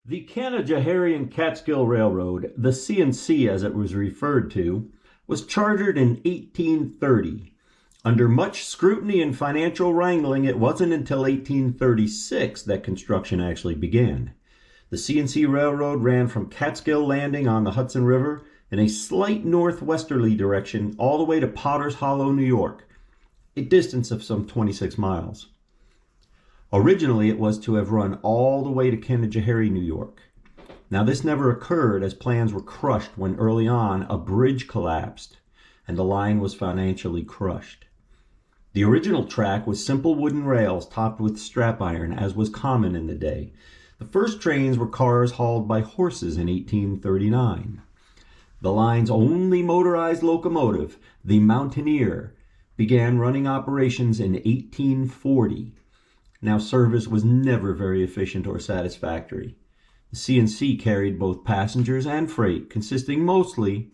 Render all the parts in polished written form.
The Canajoharie Catskill Railroad, the C&C as it was referred to, was chartered in 1830. Under much scrutiny and financial wrangling, it wasn't until 1836 that construction actually began. The C&C Railroad ran from Catskill Landing on the Hudson River in a slight northwesterly direction all the way to Potter's Hollow, New York, a distance of some 26 miles. Originally, it was to have run all the way to Canajoharie, New York. Now, this never occurred as plans were crushed when early on a bridge collapsed and the line was financially crushed. The original track was simple wooden rails topped with strap iron, as was common in the day. The first trains were cars hauled by horses in 1839. The line's only motorized locomotive, the Mountaineer, began running operations in 1840. Now, service was never very efficient or satisfactory. The C&C carried both passengers and freight, consisting mostly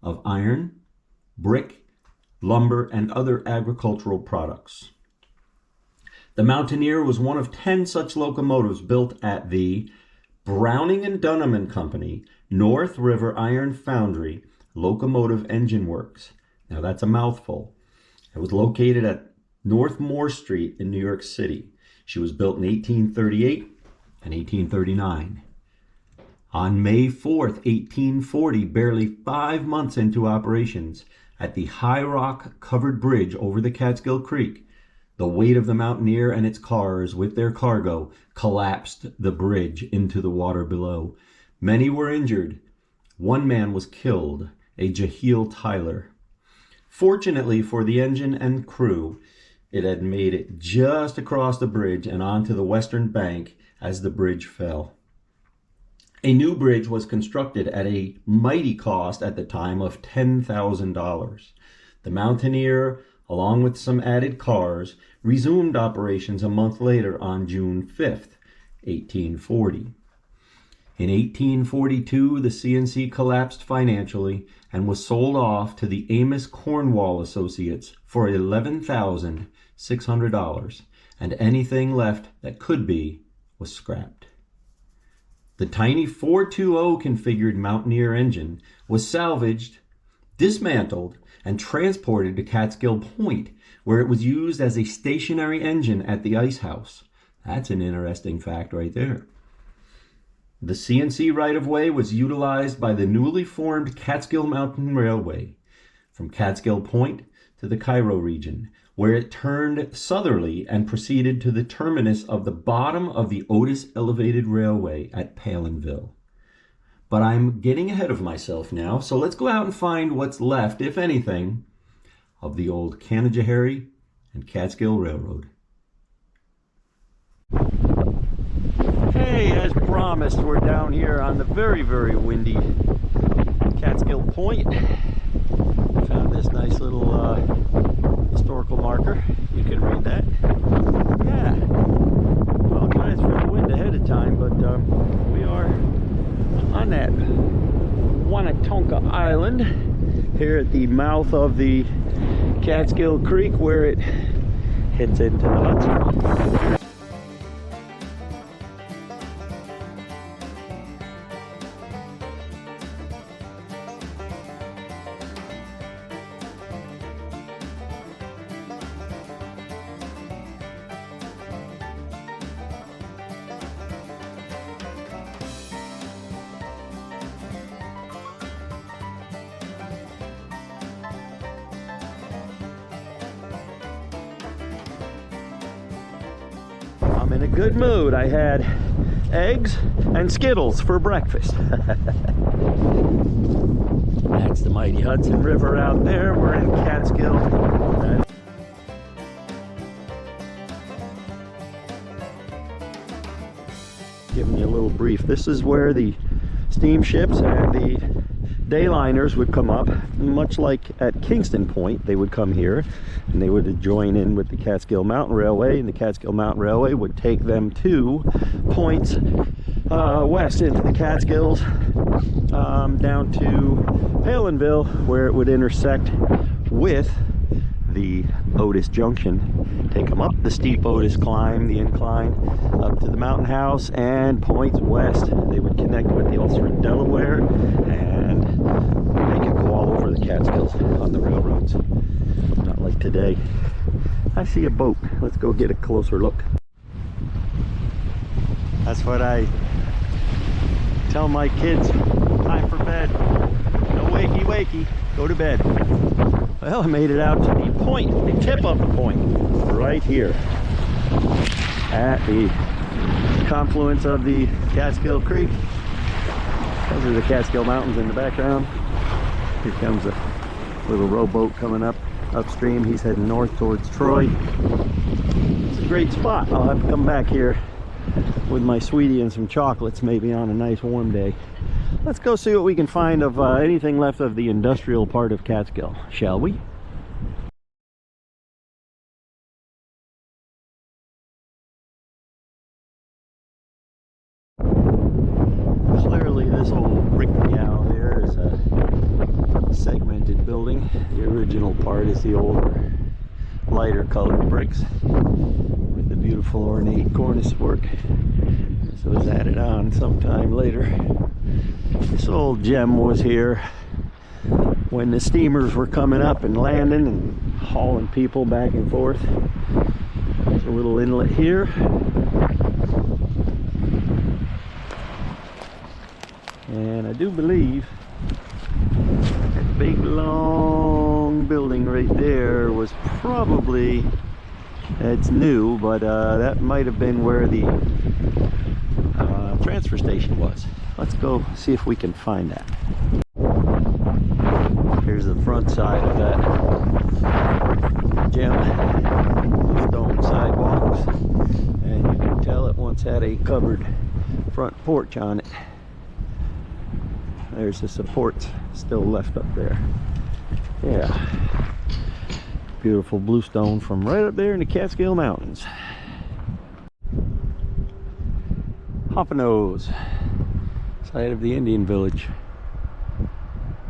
of iron, brick, lumber, and other agricultural products. The Mountaineer was one of 10 such locomotives built at the Browning and Dunham and Company, North River Iron Foundry, Locomotive Engine Works. Now, that's a mouthful. It was located at North Moore Street in New York City. She was built in 1838 and 1839. On May 4th, 1840, barely 5 months into operations, at the High Rock covered bridge over the Catskill Creek, the weight of the Mountaineer and its cars with their cargo collapsed the bridge into the water below. Many were injured. One man was killed, a Jehiel Tyler. Fortunately for the engine and crew, it had made it just across the bridge and onto the western bank as the bridge fell. A new bridge was constructed at a mighty cost at the time of $10,000. The Mountaineer, along with some added cars, resumed operations a month later on June 5th, 1840. In 1842, the C&C collapsed financially and was sold off to the Amos Cornwall Associates for $11,600, and anything left that could be was scrapped. The tiny 420 configured Mountaineer engine was salvaged, dismantled, and transported to Catskill Point, where it was used as a stationary engine at the ice house. That's an interesting fact right there. The C&C right-of-way was utilized by the newly formed Catskill Mountain Railway from Catskill Point to the Cairo region, where it turned southerly and proceeded to the terminus of the bottom of the Otis Elevated Railway at Palinville. But I'm getting ahead of myself now, so let's go out and find what's left, if anything, of the old Canajoharie and Catskill Railroad. Hey, as promised, we're down here on the very, very windy Catskill Point. Found this nice little historical marker. You can read that. Yeah. Apologize for the wind ahead of time, but we are on that Wanetonka Island here at the mouth of the Catskill Creek, where it hits into the Hudson. I'm in a good mood. I had eggs and Skittles for breakfast. That's the mighty Hudson River out there. We're in Catskill. Giving you a little brief. This is where the steamships and the dayliners would come up, much like at Kingston Point. They would come here and they would join in with the Catskill Mountain Railway, and the Catskill Mountain Railway would take them to points west into the Catskills, down to Palinville, where it would intersect with the Otis Junction, take them up the steep Otis climb, the incline, up to the mountain house, and points west. They would connect with the Ulster in Delaware, and they could go all over the Catskills on the railroads. Not like today. I see a boat. Let's go get a closer look. That's what I tell my kids. Time for bed. No wakey wakey. Go to bed. Well, I made it out to the point, the tip of the point, right here at the confluence of the Catskill Creek. Those are the Catskill Mountains in the background. Here comes a little rowboat coming up upstream. He's heading north towards Troy. It's a great spot. I'll have to come back here with my sweetie and some chocolates, maybe on a nice warm day. Let's go see what we can find of anything left of the industrial part of Catskill, shall we? Clearly this old brick gal here is a segmented building. The original part is the older, lighter colored bricks with the beautiful ornate cornice work. This was added on sometime later. This old gem was here when the steamers were coming up and landing and hauling people back and forth. There's a little inlet here. And I do believe that big long building right there was probably, it's new, but that might have been where the transfer station was. Let's go see if we can find that. Here's the front side of that gem. Stone sidewalks, and you can tell it once had a covered front porch on it. There's the supports still left up there. Yeah, beautiful bluestone from right up there in the Catskill Mountains. Hoppano's, site of the Indian village.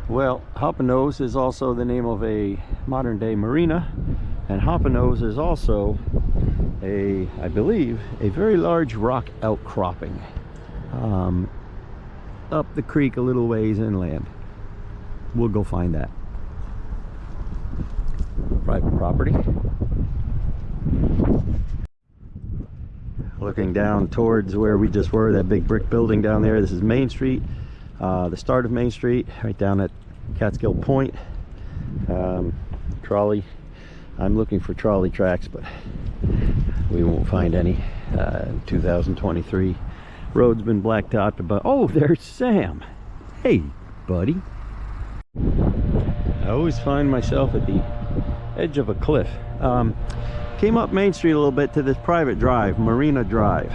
Well, Hoppano's is also the name of a modern day marina, and Hoppano's is also a, I believe, a very large rock outcropping up the creek a little ways inland. We'll go find that. Private property. Looking down towards where we just were, that big brick building down there. This is Main Street, the start of Main Street, right down at Catskill Point. Trolley. I'm looking for trolley tracks, but we won't find any. 2023. Road's been blacktopped, but oh, there's Sam. Hey, buddy. I always find myself at the edge of a cliff. Came up Main Street a little bit to this private drive, Marina Drive,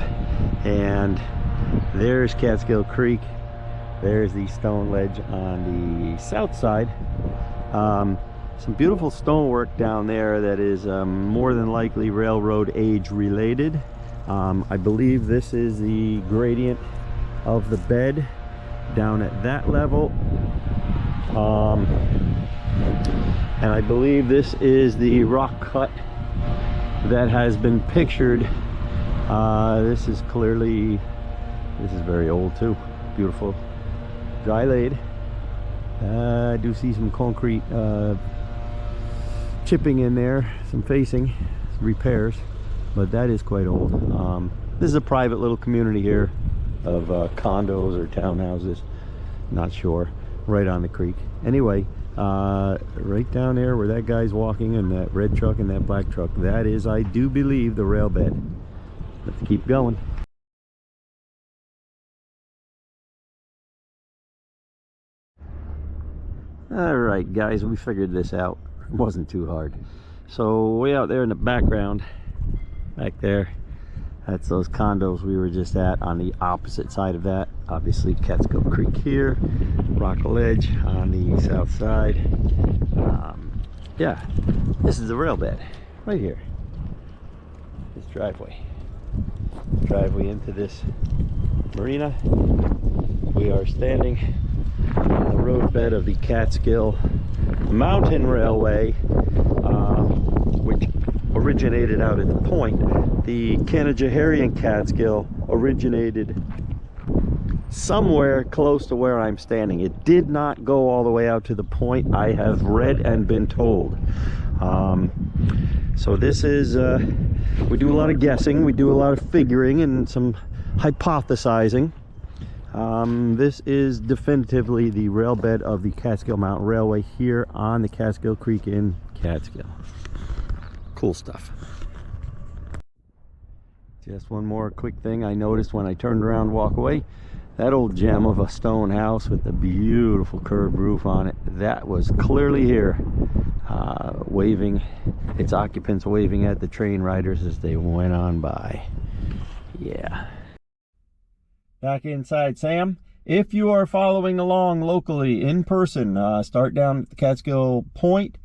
and there's Catskill Creek. There's the stone ledge on the south side. Some beautiful stonework down there that is more than likely railroad age related. I believe this is the gradient of the bed down at that level. And I believe this is the rock cut that has been pictured. This is clearly, this is very old too. Beautiful, dry laid. I do see some concrete chipping in there, some facing, some repairs, but that is quite old. This is a private little community here of condos or townhouses, not sure, right on the creek. Anyway, right down there where that guy's walking in that red truck and that black truck, that is, I do believe, the rail bed. Let's keep going. All right, guys, we figured this out. It wasn't too hard. So way out there in the background, back there, that's those condos we were just at. On the opposite side of that, obviously Catskill Creek here, Rock Ledge on the south side. Yeah, this is the rail bed right here. This driveway into this marina. We are standing on the roadbed of the Catskill Mountain Railway. originated out at the point. The Canajoharie Catskill originated somewhere close to where I'm standing. It did not go all the way out to the point, I have read and been told. So this is, we do a lot of guessing, we do a lot of figuring and some hypothesizing. This is definitively the rail bed of the Catskill Mountain Railway here on the Catskill Creek in Catskill. Cool stuff. Just one more quick thing I noticed when I turned around and walked away. That old gem of a stone house with the beautiful curved roof on it, that was clearly here, waving, its occupants waving at the train riders as they went on by. Yeah. Back inside, Sam. If you are following along locally in person, start down at the Catskill Point,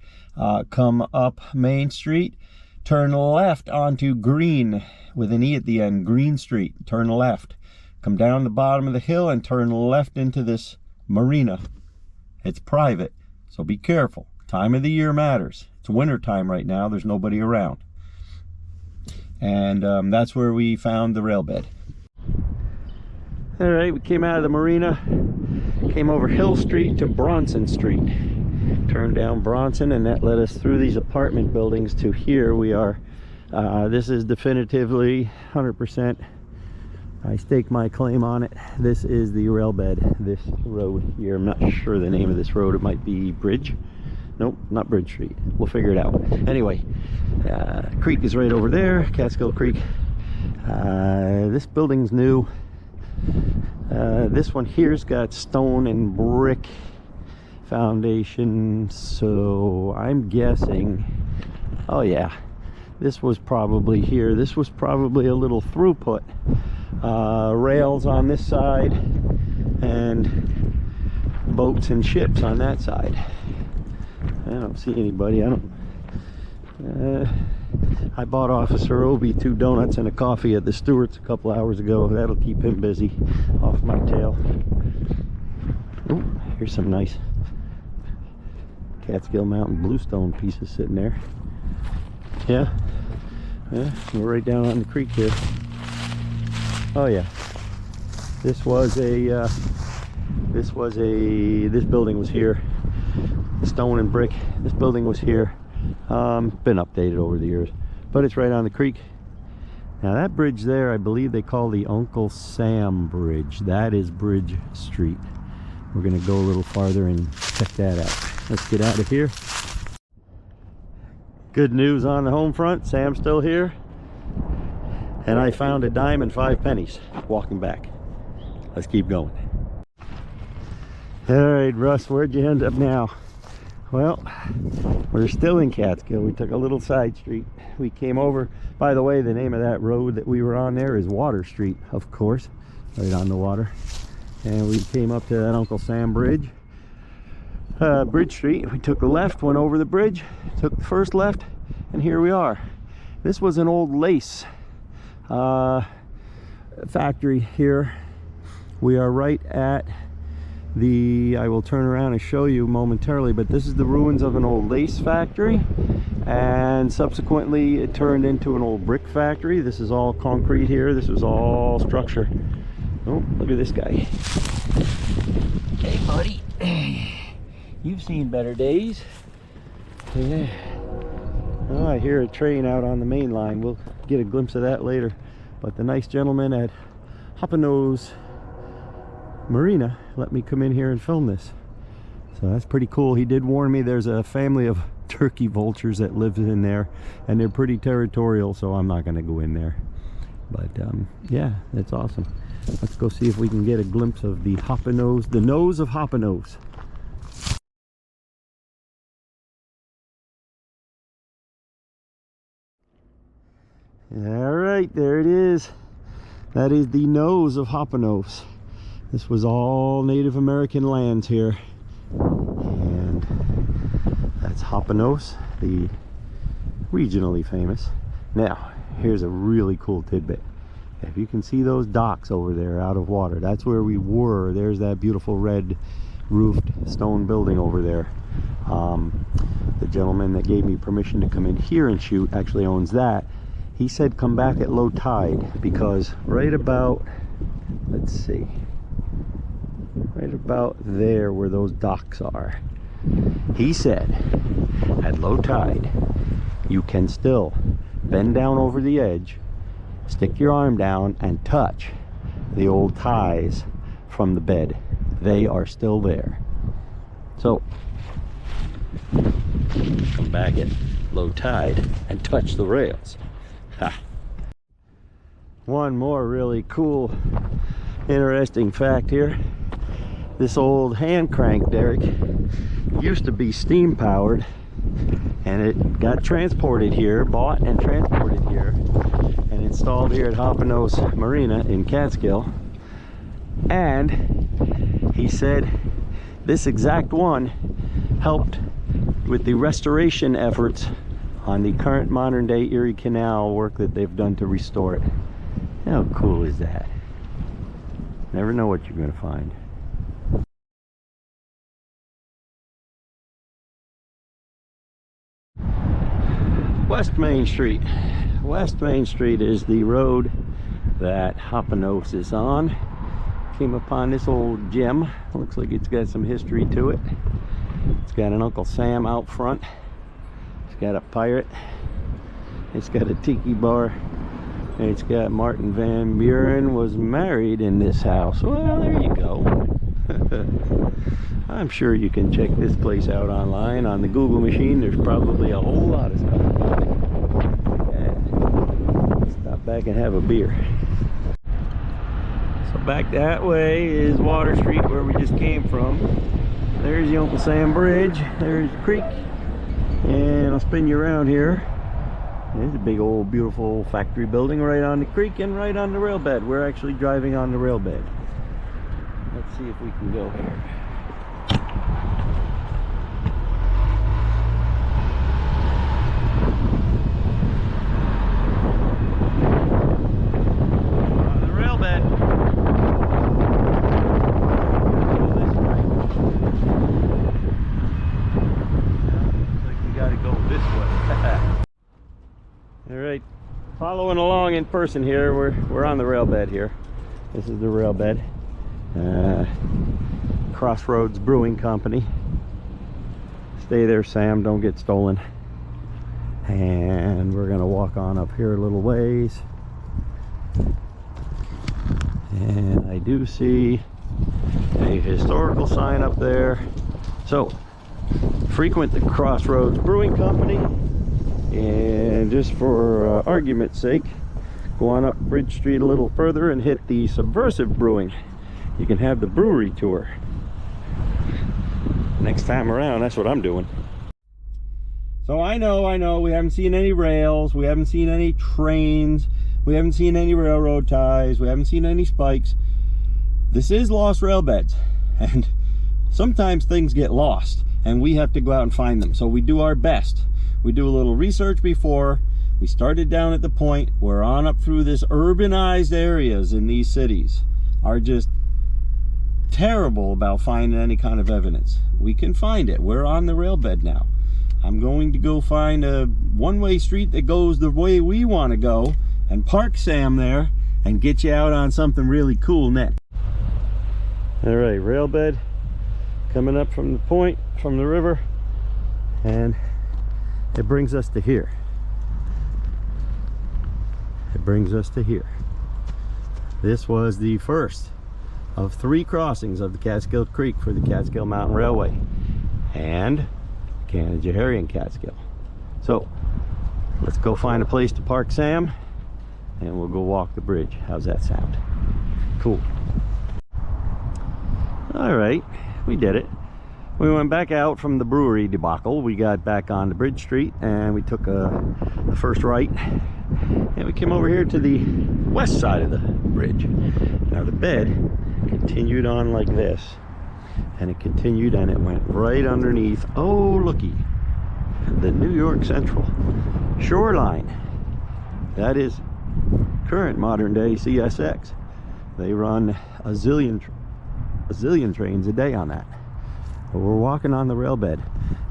come up Main Street, turn left onto Green with an E at the end, Green Street, turn left. Come down the bottom of the hill and turn left into this marina. It's private, so be careful. Time of the year matters. It's winter time right now, there's nobody around. And that's where we found the rail bed. All right, we came out of the marina, came over Hill Street to Bronson Street. Turned down Bronson, and that led us through these apartment buildings to here we are. This is definitively 100%. I stake my claim on it. This is the rail bed, this road here. I'm not sure the name of this road. It might be Bridge. Nope, not Bridge Street. We'll figure it out. Anyway, creek is right over there, Catskill Creek. This building's new. This one here's got stone and brick foundation, so I'm guessing, oh yeah, this was probably here. This was probably a little throughput. Rails on this side and boats and ships on that side. I don't see anybody. I bought Officer Obi 2 donuts and a coffee at the Stewart's a couple hours ago. That'll keep him busy off my tail. Ooh, here's some nice Catskill Mountain bluestone pieces sitting there. Yeah, we're right down on the creek here. Oh yeah, this building was here, stone and brick. This building was here. Been updated over the years, but it's right on the creek. Now that bridge there, I believe they call the Uncle Sam Bridge. That is Bridge Street. We're gonna go a little farther and check that out. Let's get out of here. Good news on the home front, Sam's still here. And I found a dime and 5 pennies walking back. Let's keep going. All right, Russ, where'd you end up now? Well, we're still in Catskill. We took a little side street. We came over, by the way, the name of that road that we were on there is Water Street, of course, right on the water. And we came up to that Uncle Sam Bridge, Bridge Street. We took a left, went over the bridge, took the first left, and here we are. This was an old lace factory here. We are right at the, I will turn around and show you momentarily, but this is the ruins of an old lace factory, and subsequently it turned into an old brick factory. This is all concrete here. This was all structure. Oh, look at this guy. Hey buddy, you've seen better days. Yeah. Oh, I hear a train out on the main line. We'll get a glimpse of that later. But the nice gentleman at Hoppinose Marina let me come in here and film this. So that's pretty cool. He did warn me there's a family of turkey vultures that lives in there, and they're pretty territorial, so I'm not going to go in there. But yeah, that's awesome. Let's go see if we can get a glimpse of the Hoppinose, the nose of Hoppinose. All right, there it is. That is the nose of Hoppinose. This was all Native American lands here. And that's Hoppinose, the regionally famous. Now, here's a really cool tidbit. If you can see those docks over there out of water, that's where we were. There's that beautiful red roofed stone building over there. The gentleman that gave me permission to come in here and shoot actually owns that. He said come back at low tide, because right about, let's see, right about there where those docks are, he said at low tide you can still bend down over the edge, stick your arm down and touch the old ties from the bed. They are still there. So come back at low tide and touch the rails. Ha. One more really cool, interesting fact here. This old hand crank derrick used to be steam powered, and it got transported here, bought and transported here, and installed here at Hoppinose Marina in Catskill. And he said this exact one helped with the restoration efforts on the current modern day Erie Canal work that they've done to restore it. How cool is that? Never know what you're going to find. West Main Street. West Main Street is the road that Hoppinose is on. Came upon this old gem. Looks like it's got some history to it. It's got an Uncle Sam out front. It's got a pirate. It's got a tiki bar. And it's got Martin Van Buren was married in this house. Well, there you go. I'm sure you can check this place out online on the Google machine. There's probably a whole lot of stuff about it. And stop back and have a beer. So back that way is Water Street, where we just came from. There's the Uncle Sam Bridge. There's the creek. And I'll spin you around here. There's a big old beautiful factory building right on the creek and right on the rail bed. We're actually driving on the rail bed. Let's see if we can go here. On the rail bed. Go this way. Looks like we gotta go this way. All right, following along in person here. We're on the rail bed here. This is the rail bed. Crossroads Brewing Company. Stay there, Sam, don't get stolen. And we're gonna walk on up here a little ways. And I do see a historical sign up there. So, frequent the Crossroads Brewing Company. And just for argument's sake, go on up Bridge Street a little further and hit the Subversive Brewing. You can have the brewery tour. Next time around, that's what I'm doing. So I know, we haven't seen any rails, we haven't seen any trains, we haven't seen any railroad ties, we haven't seen any spikes. This is lost rail beds, and sometimes things get lost, and we have to go out and find them. So we do our best. We do a little research before. We started down at the point. We're on up through this urbanized areas in these cities are just terrible about finding any kind of evidence. We can find it. We're on the rail bed now. I'm going to go find a one-way street that goes the way we want to go and park Sam there and get you out on something really cool next. All right, rail bed coming up from the point, from the river, and it brings us to here. It brings us to here. This was the first of 3 crossings of the Catskill Creek for the Catskill Mountain Railway and Canajoharie Catskill. So let's go find a place to park Sam and we'll go walk the bridge. How's that sound? Cool. All right, we did it. We went back out from the brewery debacle. We got back on the Bridge Street and we took the first right, and we came over here to the west side of the bridge. Now the bed continued on like this, and it continued and it went right underneath, oh looky, the New York Central shoreline. That is current modern day CSX. They run a zillion trains a day on that. But we're walking on the rail bed.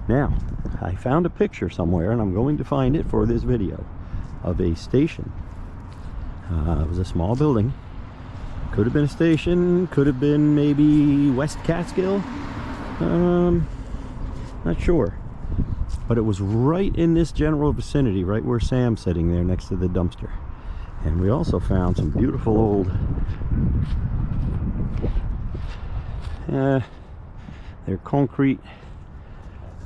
Now, I found a picture somewhere, and I'm going to find it for this video, of a station. It was a small building. Could have been a station, could have been maybe West Catskill. Not sure. But it was right in this general vicinity, right where Sam's sitting there next to the dumpster. And we also found some beautiful old they're concrete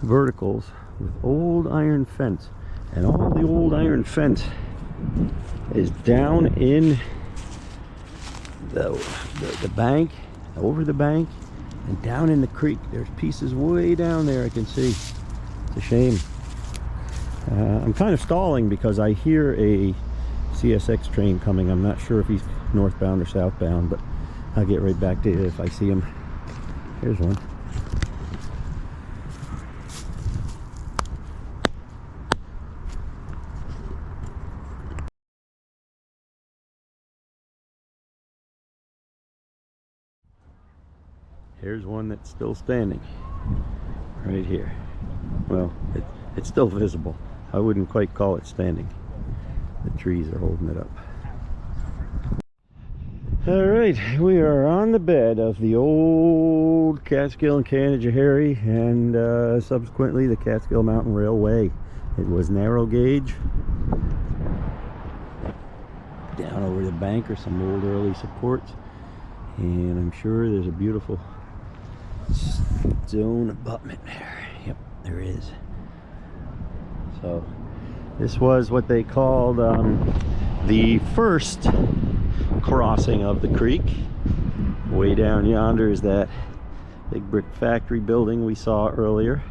verticals with old iron fence, and all the old iron fence is down in the bank, over the bank, and down in the creek. There's pieces way down there I can see. It's a shame. I'm kind of stalling because I hear a CSX train coming. I'm not sure if he's northbound or southbound, but I'll get right back to you if I see him. Here's one. Here's one that's still standing right here. Well, it's still visible. I wouldn't quite call it standing. The trees are holding it up. All right, we are on the bed of the old Catskill and Canajoharie, and subsequently the Catskill Mountain Railway. It was narrow gauge. Down over the bank are some old early supports, and I'm sure there's a beautiful stone abutment there. Yep, there is. So this was what they called the first crossing of the creek. Way down yonder is that big brick factory building we saw earlier.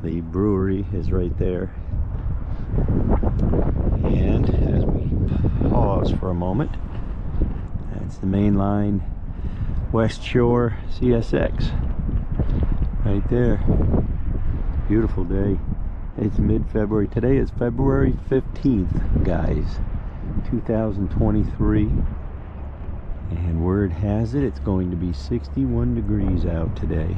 The brewery is right there. And as we pause for a moment, that's the main line West Shore CSX right there. Beautiful day. It's mid-February. Today is February 15th, guys, 2023. And word has it, it's going to be 61 degrees out today.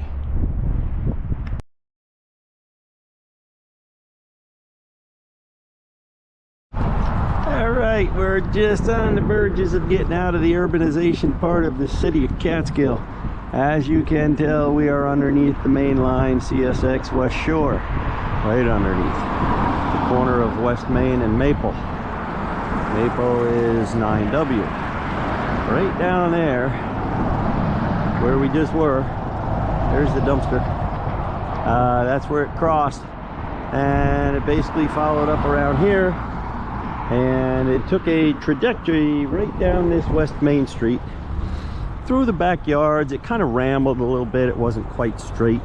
Alright, we're just on the verges of getting out of the urbanization part of the city of Catskill. As you can tell, we are underneath the main line CSX West Shore. Right underneath the corner of West Main and Maple. Maple is 9W. Right down there where we just were, there's the dumpster. That's where it crossed, and it basically followed up around here, and it took a trajectory right down this West Main Street through the backyards. It kind of rambled a little bit. It wasn't quite straight.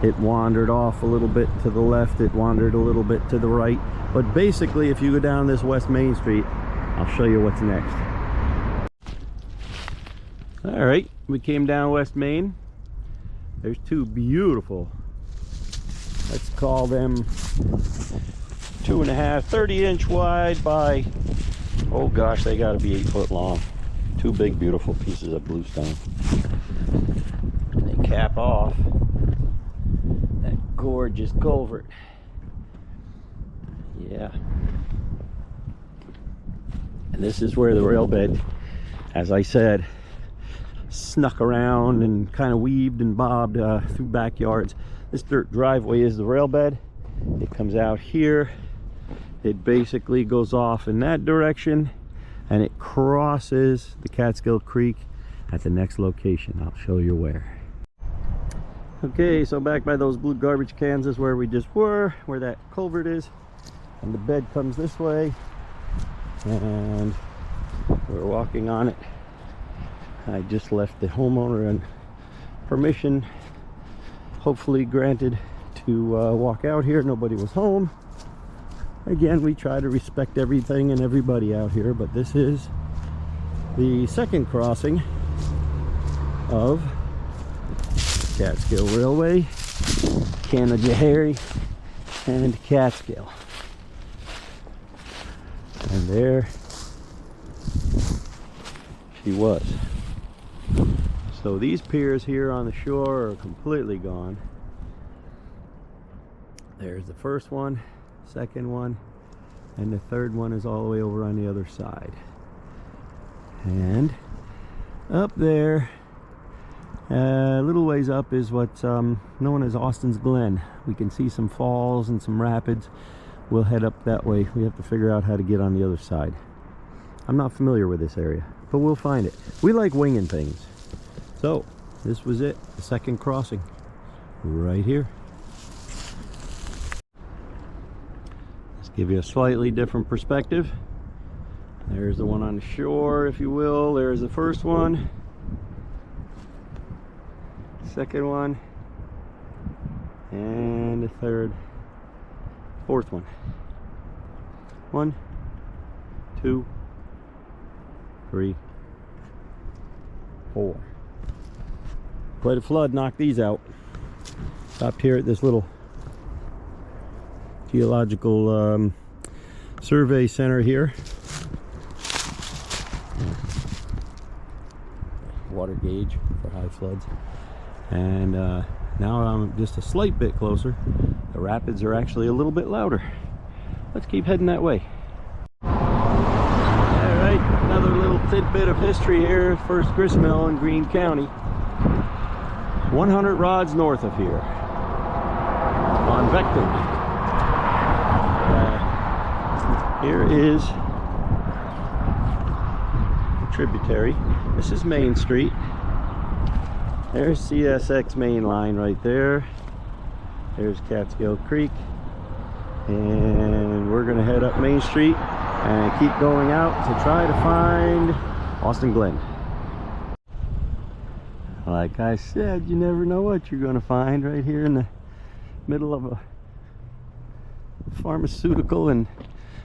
It wandered off a little bit to the left, it wandered a little bit to the right, but basically if you go down this West Main Street, I'll show you what's next. All right, we came down West Main. There's two beautiful, let's call them 2.5, 30-inch wide by, oh gosh, they gotta be 8 foot long. Two big beautiful pieces of bluestone. And they cap off that gorgeous culvert. Yeah. And this is where the rail bed, as I said, snuck around and kind of weaved and bobbed through backyards. This dirt driveway is the rail bed. It comes out here. It basically goes off in that direction, and it crosses the Catskill Creek at the next location. I'll show you where. Okay, so back by those blue garbage cans is where we just were, where that culvert is, and the bed comes this way, and we're walking on it. I just left the homeowner and permission, hopefully granted, to walk out here. Nobody was home. Again, we try to respect everything and everybody out here, but this is the second crossing of Catskill Railway, Canajoharie, and Catskill. And there she was. So these piers here on the shore are completely gone. There's the first one, second one, and the third one is all the way over on the other side. And up there, a little ways up, is what's known as Austin's Glen. We can see some falls and some rapids. We'll head up that way. We have to figure out how to get on the other side. I'm not familiar with this area, but we'll find it. We like winging things. So this was it, the second crossing right here. Let's give you a slightly different perspective. There's the one on the shore, if you will. There's the first one, second one, and the third, fourth one. 1, 2, 3, 4. Quite a flood knocked these out. Stopped here at this little geological survey center here. Water gauge for high floods. And now I'm just a slight bit closer. The rapids are actually a little bit louder. Let's keep heading that way. Alright, another little tidbit of history here. First grist mill in Greene County. 100 rods north of here. On Vector. Here is a tributary. This is Main Street. There's CSX main line right there. There's Catskill Creek. And we're gonna head up Main Street and keep going out to try to find Austin Glen. Like I said, you never know what you're gonna find right here in the middle of a pharmaceutical and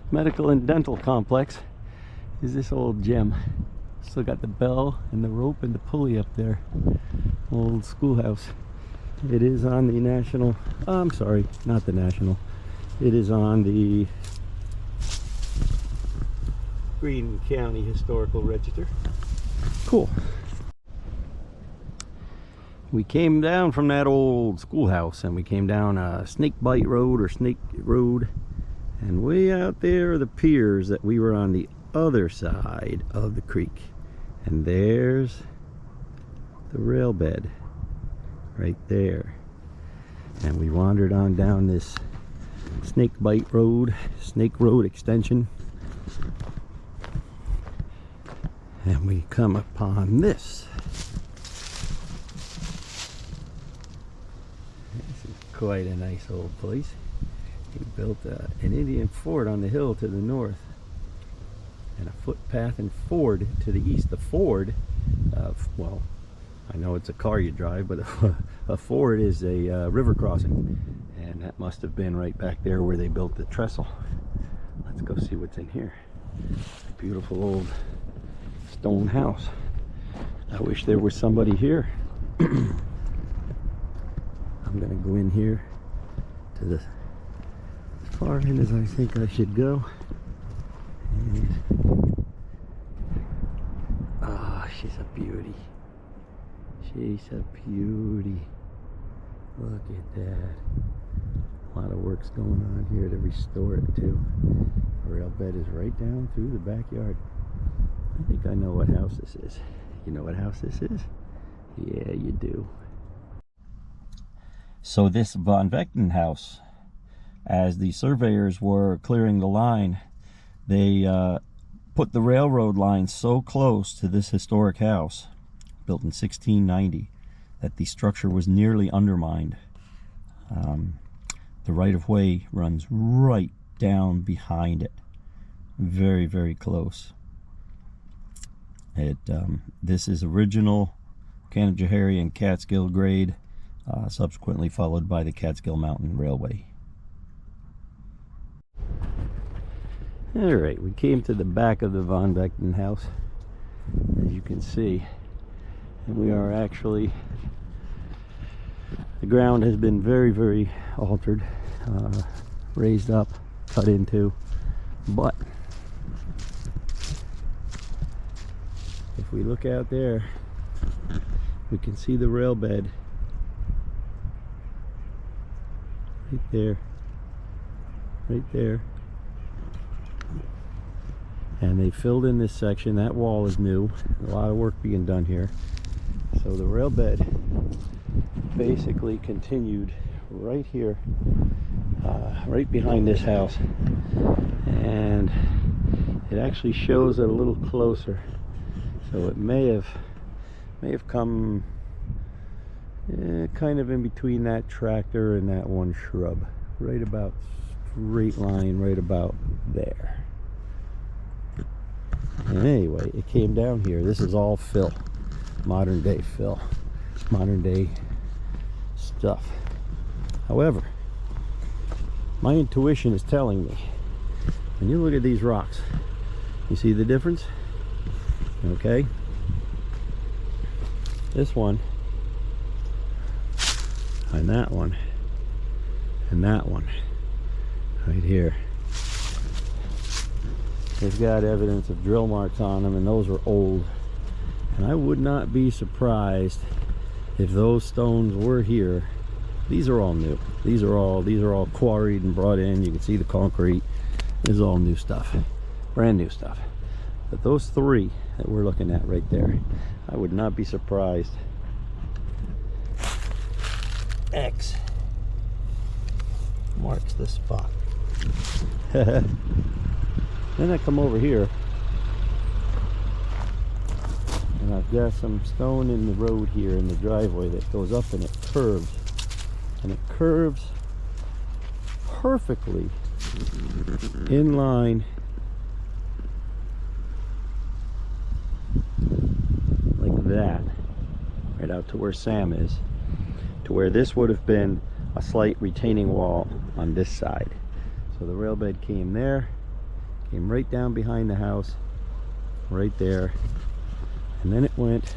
medical and dental complex is this old gem. Still got the bell and the rope and the pulley up there. Old schoolhouse. It is on the national, I'm sorry, not the national. It is on the Greene County Historical Register. Cool. We came down from that old schoolhouse and we came down a Snake Bite Road or Snake Road, and way out there are the piers that we were on the other side of the creek. And there's the rail bed right there. And we wandered on down this Snake Bite Road, Snake Road extension, and we come upon this. This is quite a nice old place. He built an Indian fort on the hill to the north and a footpath and ford to the east. The ford, well, I know it's a car you drive, but a ford is a river crossing, and that must have been right back there where they built the trestle. Let's go see what's in here. A beautiful old stone house. I wish there was somebody here. I'm gonna go in here to the as far in as I think I should go. And ah, she's a beauty. She's a beauty. Look at that. A lot of work's going on here to restore it too. The rail bed is right down through the backyard. I think I know what house this is. You know what house this is? Yeah, you do. So this Von Vechten house, as the surveyors were clearing the line, they put the railroad line so close to this historic house, built in 1690, that the structure was nearly undermined. The right-of-way runs right down behind it, very, very close. This is original Canajoharie and Catskill grade, subsequently followed by the Catskill Mountain Railway. Alright, we came to the back of the Von Vechten house, as you can see, and we are actually, the ground has been very, very altered, raised up, cut into, but if we look out there, we can see the rail bed right there. right there. And they filled in this section. That wall is new. A lot of work being done here. So the rail bed basically continued right here, right behind this house. And it actually shows it a little closer. So it may have come kind of in between that tractor and that one shrub. Right about straight line, right about there. And anyway, it came down here. This is all fill. Modern day fill. Modern day stuff. However, my intuition is telling me, when you look at these rocks, you see the difference? Okay. This one, and that one, and that one, right here. They've got evidence of drill marks on them, and those were old. And I would not be surprised if those stones were here. These are all new. These are all quarried and brought in. You can see the concrete. This is all new stuff, brand new stuff. But those three that we're looking at right there, I would not be surprised. X marks the spot. Then I come over here, and I've got some stone in the road here in the driveway that goes up, and it curves. And it curves perfectly in line like that, right out to where Sam is, to where this would have been a slight retaining wall on this side. So the rail bed came there, came right down behind the house, right there, and then it went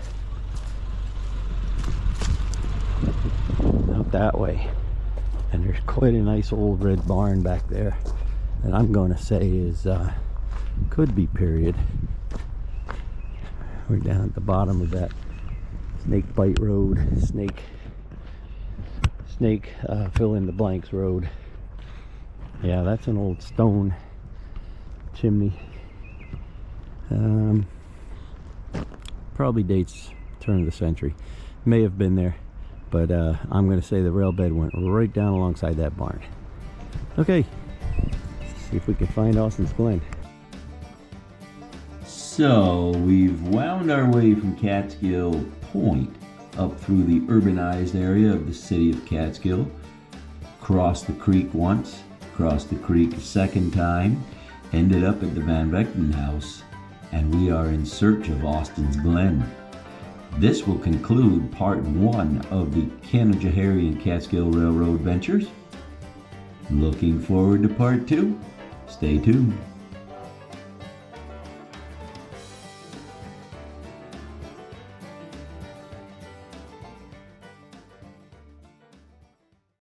out that way. And there's quite a nice old red barn back there that I'm going to say is could be period. We're down at the bottom of that snake bite road, snake fill in the blanks road. Yeah, that's an old stone chimney. Probably dates turn of the century. May have been there, but I'm going to say the rail bed went right down alongside that barn. Okay, let's see if we can find Austin's Glen. So we've wound our way from Catskill Point up through the urbanized area of the city of Catskill, crossed the creek once, crossed the creek a second time, ended up at the Van Vechten house, and we are in search of Austin's Glen. This will conclude part 1 of the Canajoharie Catskill Railroad Ventures. Looking forward to part 2. Stay tuned.